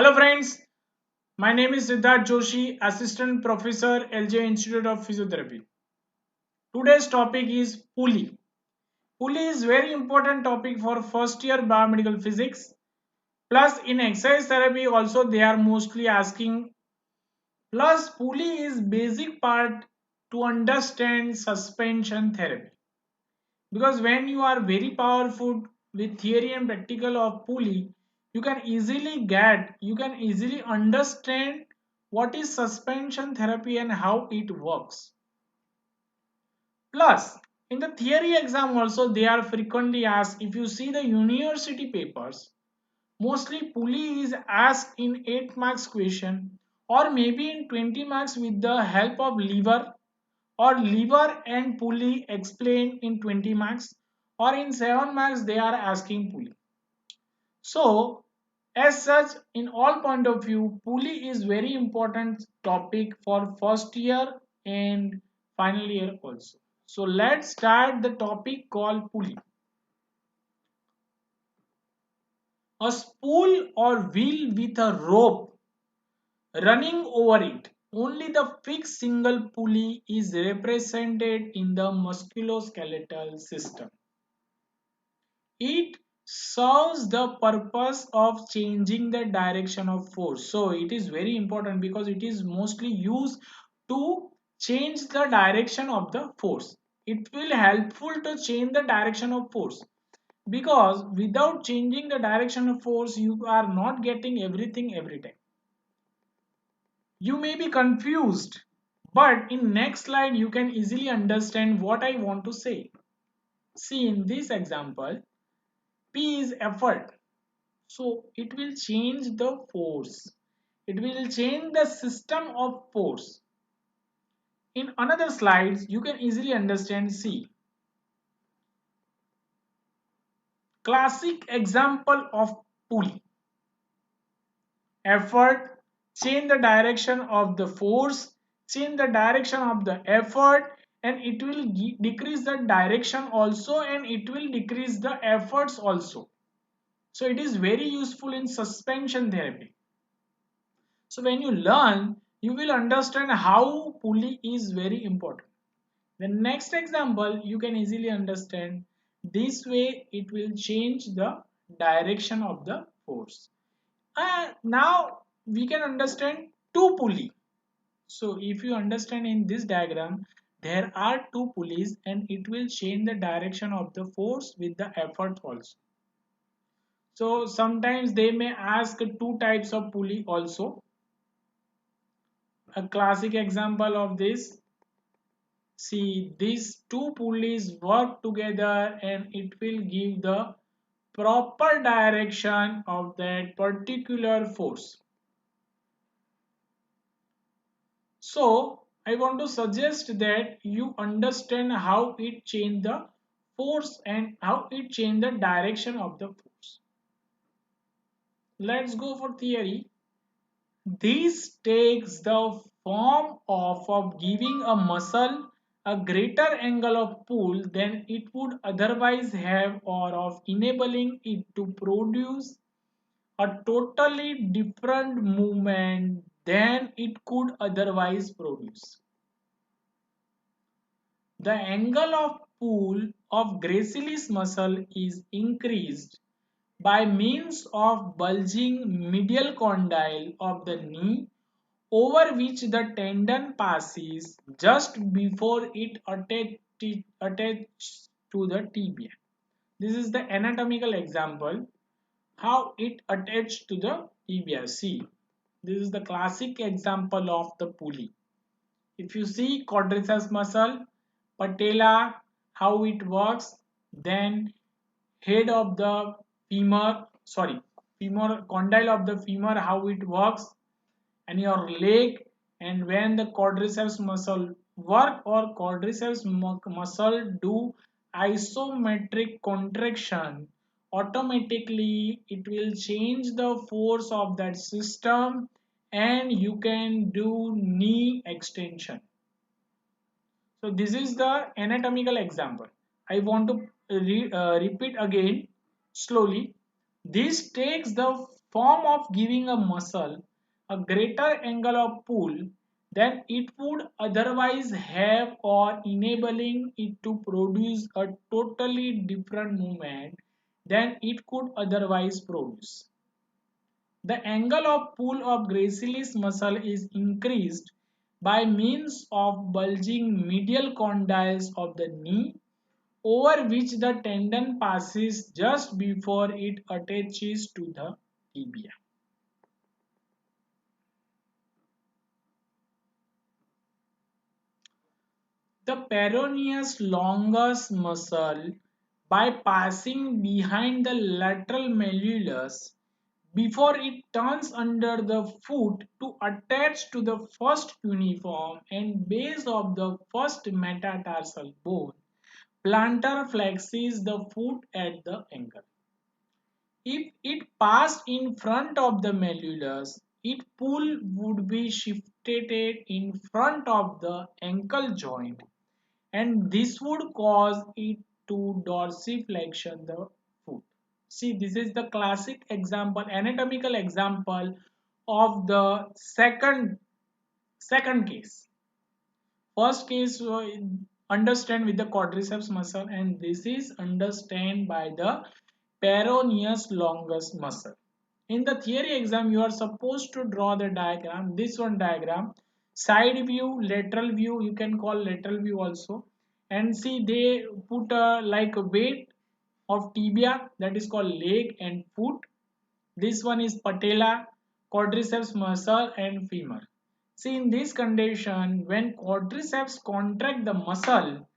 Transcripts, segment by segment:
Hello friends, my name is Siddharth Joshi, Assistant Professor, LJ Institute of Physiotherapy. Today's topic is pulley. Pulley is very important topic for first year biomedical physics. Plus in exercise therapy also they are mostly asking. Plus pulley is basic part to understand suspension therapy. Because when you are very powerful with theory and practical of pulley, you can easily understand what is suspension therapy and how it works. Plus in the theory exam also they are frequently asked. If you see the university papers, mostly pulley is asked in 8 marks question or maybe in 20 marks with the help of lever, or lever and pulley explained in 20 marks, or in 7 marks they are asking pulley. So as such, in all point of view, pulley is very important topic for first year and final year also. So let's start the topic called pulley. A spool or wheel with a rope running over it. Only the fixed single pulley is represented in the musculoskeletal system. It serves the purpose of changing the direction of force. So it is very important because it is mostly used to change the direction of the force. It will helpful to change the direction of force, because without changing the direction of force you are not getting everything every time. You may be confused, but in next slide you can easily understand what I want to say. See in this example, P is effort. So it will change the force. It will change the system of force. In another slides, you can easily understand. See, classic example of pulley. Effort, change the direction of the force, change the direction of the effort, and it will decrease the direction also, and it will decrease the efforts also. So it is very useful in suspension therapy. So when you learn, you will understand how pulley is very important. The next example you can easily understand. This way it will change the direction of the force. Now we can understand two pulley. So if you understand in this diagram, there are two pulleys and it will change the direction of the force with the effort also. So sometimes they may ask two types of pulley also. A classic example of this, see these two pulleys work together and it will give the proper direction of that particular force. So I want to suggest that you understand how it change the force and how it change the direction of the force. Let's go for theory. This takes the form of giving a muscle a greater angle of pull than it would otherwise have, or of enabling it to produce a totally different movement than it could otherwise produce. The angle of pull of gracilis muscle is increased by means of bulging medial condyle of the knee, over which the tendon passes just before it attaches to the tibia. This is the anatomical example how it attached to the tibia. See, this is the classic example of the pulley. If you see quadriceps muscle, patella, how it works, then head of the femur, sorry, femur, condyle of the femur, how it works, and your leg, and when the quadriceps muscle work or quadriceps muscle do isometric contraction, automatically it will change the force of that system and you can do knee extension. So this is the anatomical example. I want to repeat again slowly. This takes the form of giving a muscle a greater angle of pull than it would otherwise have, or enabling it to produce a totally different movement than it could otherwise produce. The angle of pull of gracilis muscle is increased by means of bulging medial condyles of the knee, over which the tendon passes just before it attaches to the tibia. The peroneus longus muscle, by passing behind the lateral malleolus before it turns under the foot to attach to the first cuneiform and base of the first metatarsal bone, plantar flexes the foot at the ankle. If it passed in front of the malleolus, its pull would be shifted in front of the ankle joint, and this would cause it to dorsiflexion the foot. See, this is the classic example, anatomical example of the second case. First case understand with the quadriceps muscle, and this is understand by the peroneus longus muscle. In the theory exam, you are supposed to draw the diagram, this one diagram, side view, lateral view, you can call lateral view also. And see, they put like a weight of tibia, that is called leg and foot. This one is patella, quadriceps muscle and femur. See, in this condition, when quadriceps contract the muscle,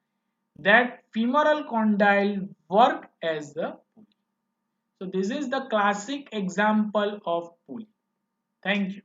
that femoral condyle work as the pulley. So this is the classic example of pulley. Thank you.